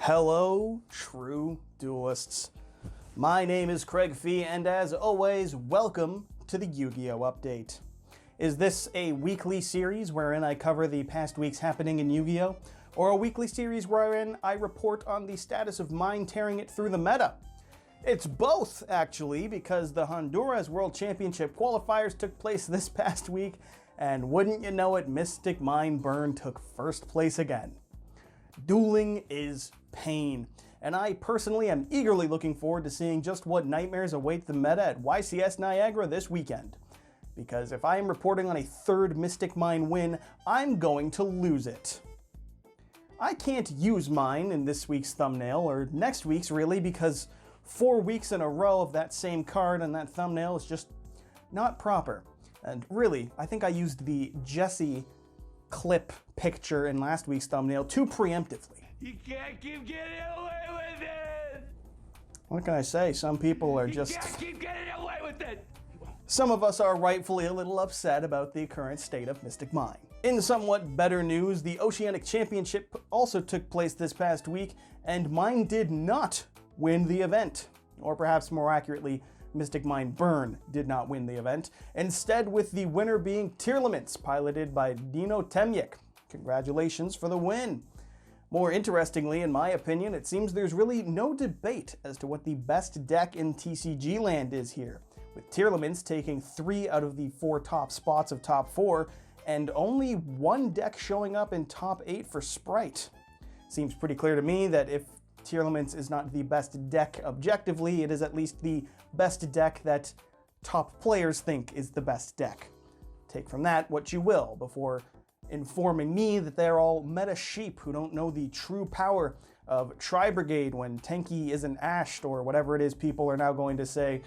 Hello, true duelists. My name is Craig Fee, and as always, welcome to the Yu-Gi-Oh! Update. Is this a weekly series wherein I cover the past week's happening in Yu-Gi-Oh!, or a weekly series wherein I report on the status of mine tearing it through the meta? It's both, actually, because the Honduras World Championship qualifiers took place this past week, and wouldn't you know it, Mystic Mine Burn took first place again. Dueling is pain, and I personally am eagerly looking forward to seeing just what nightmares await the meta at YCS Niagara this weekend. Because if I am reporting on a third Mystic Mine win, I'm going to lose it. I can't use mine in this week's thumbnail, or next week's really, because 4 weeks in a row of that same card and that thumbnail is just not proper. And really, I think I used the Jesse clip picture in last week's thumbnail too preemptively. You can't keep getting away with it! What can I say? Some people are just... You can't keep getting away with it! Some of us are rightfully a little upset about the current state of Mystic Mine. In somewhat better news, the Oceanic Championship also took place this past week, and mine did not win the event. Or perhaps more accurately, Mystic Mine Burn did not win the event, instead with the winner being Tearlaments, piloted by Dino Temyek. Congratulations for the win! More interestingly, in my opinion, it seems there's really no debate as to what the best deck in TCG land is here, with Tearlaments taking 3 out of the 4 top spots of top 4, and only 1 deck showing up in top 8 for Spright. Seems pretty clear to me that if Tearlaments is not the best deck objectively, it is at least the best deck that top players think is the best deck. Take from that what you will, before informing me that they're all meta sheep who don't know the true power of Tri-Brigade when Tenki isn't ashed, or whatever it is people are now going to say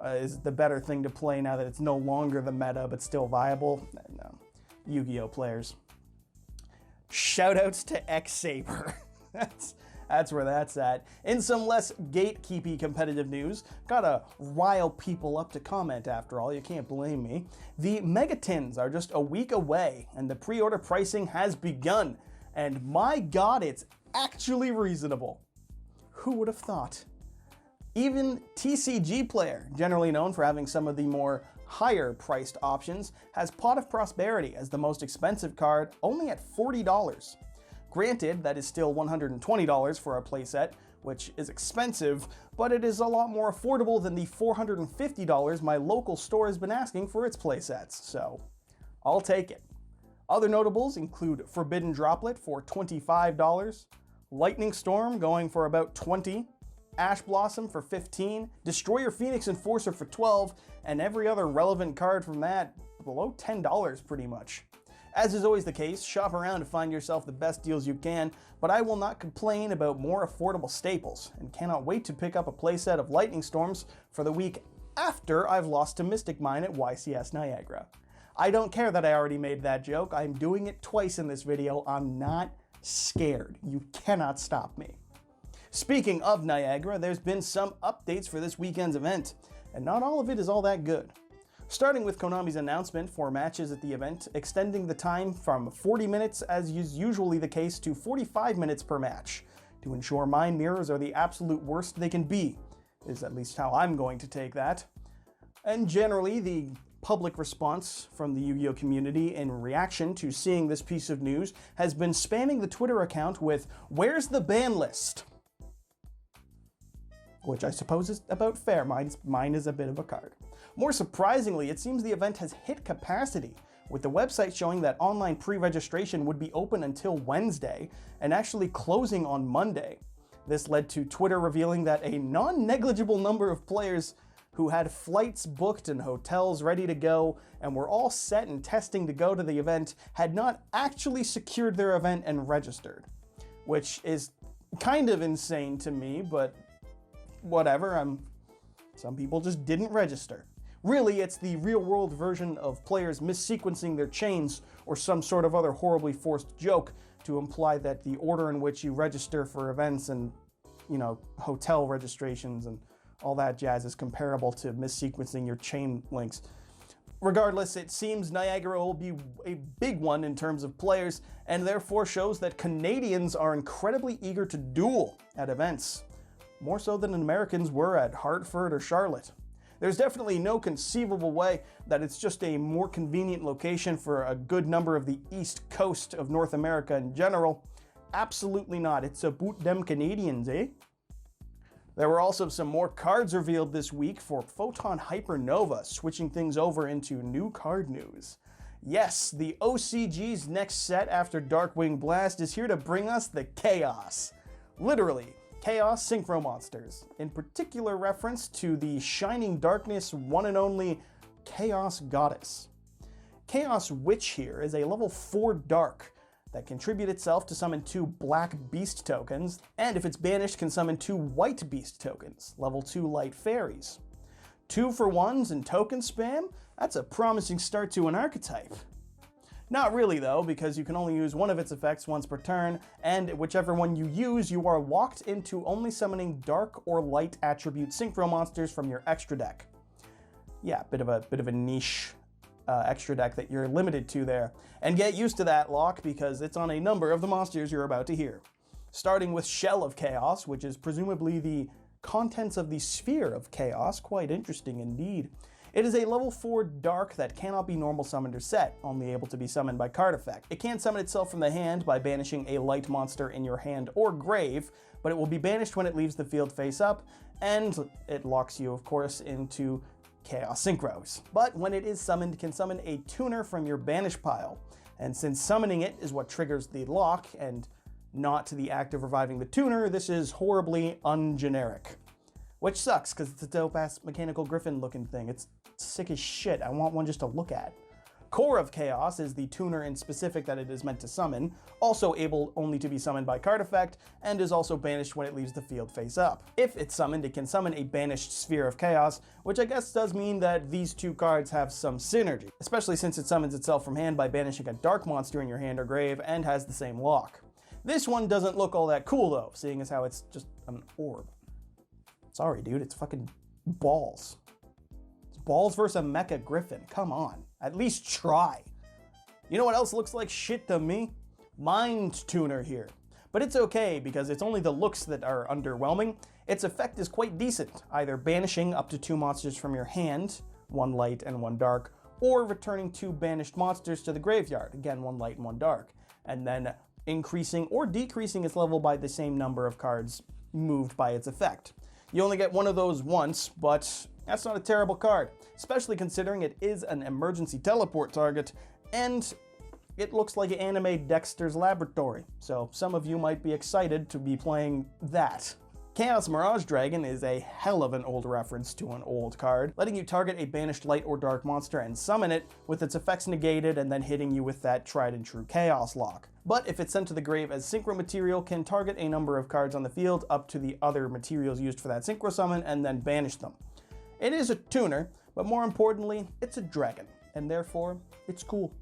is the better thing to play now that it's no longer the meta but still viable. No. Yu-Gi-Oh! Players. Shoutouts to X-Saber. That's where that's at. In some less gatekeepy competitive news, gotta rile people up to comment after all, you can't blame me. The Megatins are just a week away, and the pre-order pricing has begun. And my god, it's actually reasonable. Who would have thought? Even TCG Player, generally known for having some of the more higher priced options, has Pot of Prosperity as the most expensive card, only at $40. Granted, that is still $120 for a playset, which is expensive, but it is a lot more affordable than the $450 my local store has been asking for its playsets, so I'll take it. Other notables include Forbidden Droplet for $25, Lightning Storm going for about $20, Ash Blossom for $15, Destroyer Phoenix Enforcer for $12, and every other relevant card from that below $10 pretty much. As is always the case, shop around to find yourself the best deals you can, but I will not complain about more affordable staples, and cannot wait to pick up a playset of Lightning Storms for the week after I've lost to Mystic Mine at YCS Niagara. I don't care that I already made that joke, I'm doing it twice in this video, I'm not scared. You cannot stop me. Speaking of Niagara, there's been some updates for this weekend's event, and not all of it is all that good. Starting with Konami's announcement for matches at the event, extending the time from 40 minutes as is usually the case to 45 minutes per match, to ensure mine mirrors are the absolute worst they can be, is at least how I'm going to take that. And generally, the public response from the Yu-Gi-Oh! Community in reaction to seeing this piece of news has been spamming the Twitter account with, "Where's the ban list?" Which I suppose is about fair, mine is a bit of a card. More surprisingly, it seems the event has hit capacity, with the website showing that online pre-registration would be open until Wednesday, and actually closing on Monday. This led to Twitter revealing that a non-negligible number of players who had flights booked and hotels ready to go, and were all set and testing to go to the event, had not actually secured their event and registered. Which is kind of insane to me, but whatever, some people just didn't register. Really, it's the real-world version of players missequencing their chains or some sort of other horribly forced joke to imply that the order in which you register for events and, hotel registrations and all that jazz is comparable to missequencing your chain links. Regardless, it seems Niagara will be a big one in terms of players, and therefore shows that Canadians are incredibly eager to duel at events, more so than Americans were at Hartford or Charlotte. There's definitely no conceivable way that it's just a more convenient location for a good number of the East Coast of North America in general. Absolutely not. It's about them Canadians, eh? There were also some more cards revealed this week for Photon Hypernova, switching things over into new card news. Yes, the OCG's next set after Darkwing Blast is here to bring us the Chaos. Literally, Chaos Synchro Monsters, in particular reference to the Shining Darkness one and only Chaos Goddess. Chaos Witch here is a level 4 Dark that contribute itself to summon 2 Black Beast tokens, and if it's banished can summon 2 White Beast tokens, level 2 Light Fairies. 2-for-1s and token spam? That's a promising start to an archetype. Not really though, because you can only use one of its effects once per turn, and whichever one you use, you are locked into only summoning dark or light attribute synchro monsters from your extra deck. Yeah, bit of a niche extra deck that you're limited to there. And get used to that lock because it's on a number of the monsters you're about to hear. Starting with Shell of Chaos, which is presumably the contents of the Sphere of Chaos. Quite interesting indeed. It is a level 4 Dark that cannot be normal summoned or set, only able to be summoned by card effect. It can summon itself from the hand by banishing a light monster in your hand or grave, but it will be banished when it leaves the field face up, and it locks you, of course, into Chaos Synchros. But when it is summoned, it can summon a tuner from your banish pile, and since summoning it is what triggers the lock, and not the act of reviving the tuner, this is horribly ungeneric. Which sucks, because it's a dope-ass mechanical griffin looking thing. It's sick as shit. I want one just to look at. Core of Chaos is the tuner in specific that it is meant to summon, also able only to be summoned by card effect, and is also banished when it leaves the field face up. If it's summoned, it can summon a banished Sphere of Chaos, which I guess does mean that these two cards have some synergy, especially since it summons itself from hand by banishing a dark monster in your hand or grave and has the same lock. This one doesn't look all that cool though, seeing as how it's just an orb. Sorry dude, it's fucking balls. It's balls versus a mecha griffin, come on. At least try. You know what else looks like shit to me? Mind Tuner here. But it's okay, because it's only the looks that are underwhelming. Its effect is quite decent, either banishing up to 2 monsters from your hand, 1 light and 1 dark, or returning 2 banished monsters to the graveyard, again 1 light and 1 dark, and then increasing or decreasing its level by the same number of cards moved by its effect. You only get one of those once, but that's not a terrible card, especially considering it is an emergency teleport target, and it looks like anime Dexter's Laboratory, so some of you might be excited to be playing that. Chaos Mirage Dragon is a hell of an old reference to an old card, letting you target a banished light or dark monster and summon it with its effects negated and then hitting you with that tried and true Chaos lock. But if it's sent to the grave as synchro material, can target a number of cards on the field up to the other materials used for that synchro summon and then banish them. It is a tuner, but more importantly, it's a dragon, and therefore, it's cool.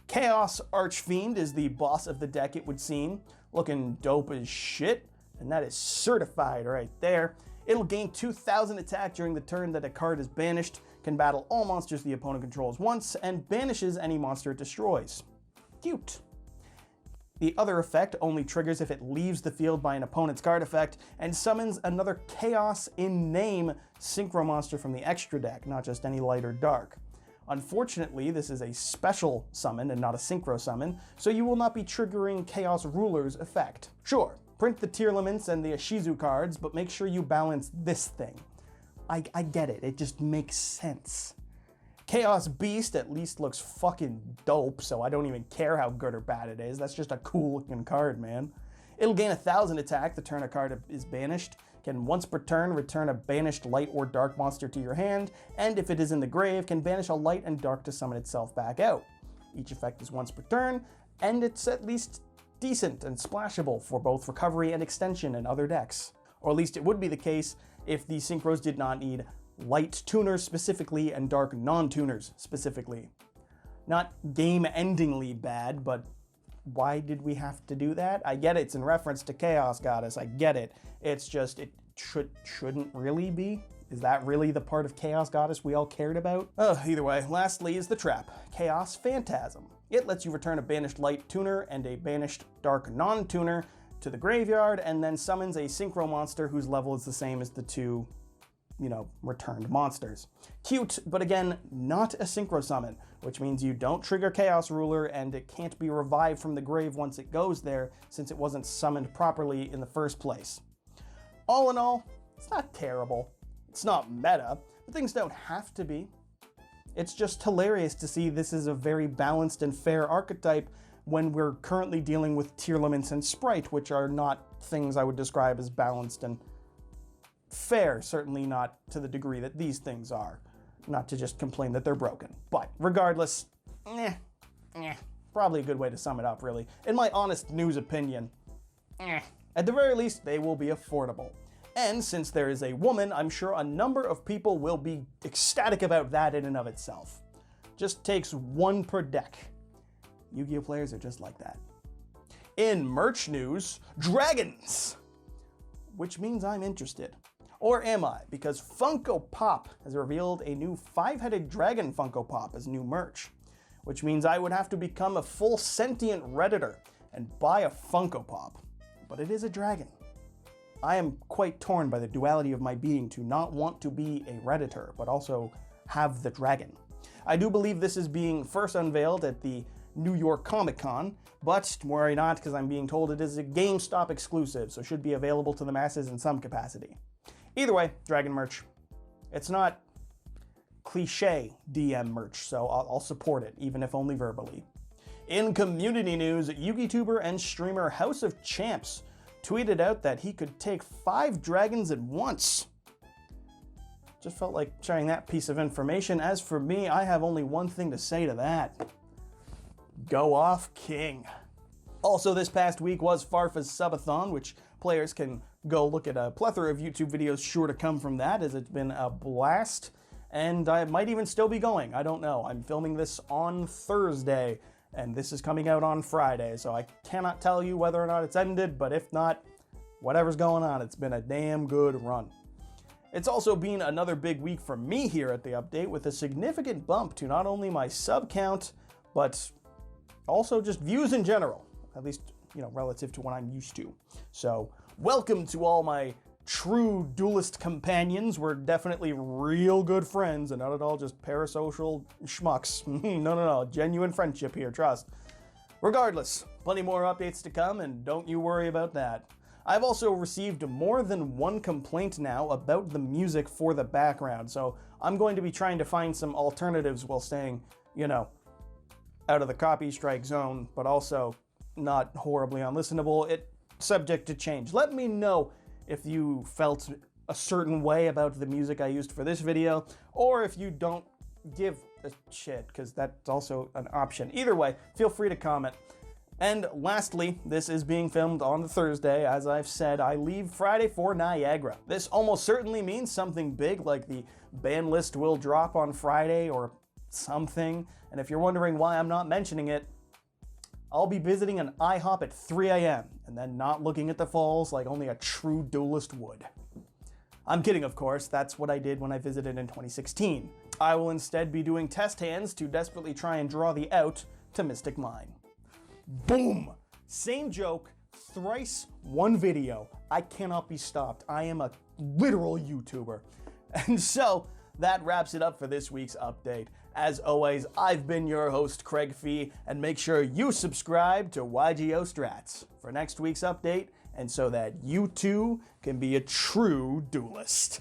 Chaos Archfiend is the boss of the deck, it would seem, looking dope as shit, and that is certified right there. It'll gain 2,000 attack during the turn that a card is banished, can battle all monsters the opponent controls once, and banishes any monster it destroys. Cute. The other effect only triggers if it leaves the field by an opponent's card effect, and summons another Chaos in name synchro monster from the extra deck, not just any light or dark. Unfortunately, this is a special summon and not a synchro summon, so you will not be triggering Chaos Ruler's effect. Sure, print the Tearlaments and the Ashizu cards, but make sure you balance this thing. I get it, it just makes sense. Chaos Beast at least looks fucking dope, so I don't even care how good or bad it is. That's just a cool looking card, man. It'll gain 1,000 attack the turn a card is banished, can once per turn return a banished light or dark monster to your hand, and if it is in the grave, can banish a light and dark to summon itself back out. Each effect is once per turn, and it's at least decent and splashable for both recovery and extension in other decks. Or at least it would be the case if the synchros did not need light tuners specifically and dark non-tuners specifically. Not game-endingly bad, but why did we have to do that? I get it's in reference to Chaos Goddess, I get it. It's just, it shouldn't really be. Is that really the part of Chaos Goddess we all cared about? Either way, lastly is the trap, Chaos Phantasm. It lets you return a banished light tuner and a banished dark non-tuner to the graveyard, and then summons a synchro monster whose level is the same as the two, returned monsters. Cute, but again, not a synchro summon, which means you don't trigger Chaos Ruler and it can't be revived from the grave once it goes there, since it wasn't summoned properly in the first place. All in all, it's not terrible. It's not meta, but things don't have to be. It's just hilarious to see this is a very balanced and fair archetype when we're currently dealing with Tearlaments and Spright, which are not things I would describe as balanced and fair, certainly not to the degree that these things are. Not to just complain that they're broken. But regardless, probably a good way to sum it up, really. In my honest news opinion, at the very least, they will be affordable. And since there is a woman, I'm sure a number of people will be ecstatic about that in and of itself. Just takes one per deck. Yu-Gi-Oh! Players are just like that. In merch news, dragons! Which means I'm interested. Or am I? Because Funko Pop has revealed a new 5-headed dragon Funko Pop as new merch. Which means I would have to become a full sentient Redditor and buy a Funko Pop. But it is a dragon. I am quite torn by the duality of my being to not want to be a Redditor, but also have the dragon. I do believe this is being first unveiled at the New York Comic Con, but worry not, because I'm being told it is a GameStop exclusive, so should be available to the masses in some capacity. Either way, dragon merch. It's not cliche DM merch, so I'll support it, even if only verbally. In community news, YouTuber and streamer House of Champs tweeted out that he could take 5 dragons at once. Just felt like sharing that piece of information. As for me, I have only one thing to say to that. Go off, King. Also this past week was Farfa's Subathon, which players can go look at a plethora of YouTube videos sure to come from that, as it's been a blast. And I might even still be going, I don't know. I'm filming this on Thursday, and this is coming out on Friday, so I cannot tell you whether or not it's ended, but if not, whatever's going on, it's been a damn good run. It's also been another big week for me here at the update, with a significant bump to not only my sub count, but also just views in general, at least, relative to what I'm used to. So, welcome to all my true duelist companions. We're definitely real good friends and not at all just parasocial schmucks. No, genuine friendship here, trust. Regardless, plenty more updates to come, and don't you worry about that. I've also received more than one complaint now about the music for the background, so I'm going to be trying to find some alternatives while staying, out of the copy strike zone, but also not horribly unlistenable. It's subject to change. Let me know if you felt a certain way about the music I used for this video, or if you don't give a shit, because that's also an option. Either way, feel free to comment. And lastly, this is being filmed on Thursday. As I've said, I leave Friday for Niagara. This almost certainly means something big, like the ban list will drop on Friday or something. And if you're wondering why I'm not mentioning it, I'll be visiting an IHOP at 3 a.m. and then not looking at the falls like only a true duelist would. I'm kidding, of course. That's what I did when I visited in 2016. I will instead be doing test hands to desperately try and draw the out to Mystic Mine. Boom! Same joke, thrice one video. I cannot be stopped. I am a literal YouTuber. And so, that wraps it up for this week's update. As always, I've been your host, Craig Fee, and make sure you subscribe to YGO Stratz for next week's update, and so that you too can be a true duelist.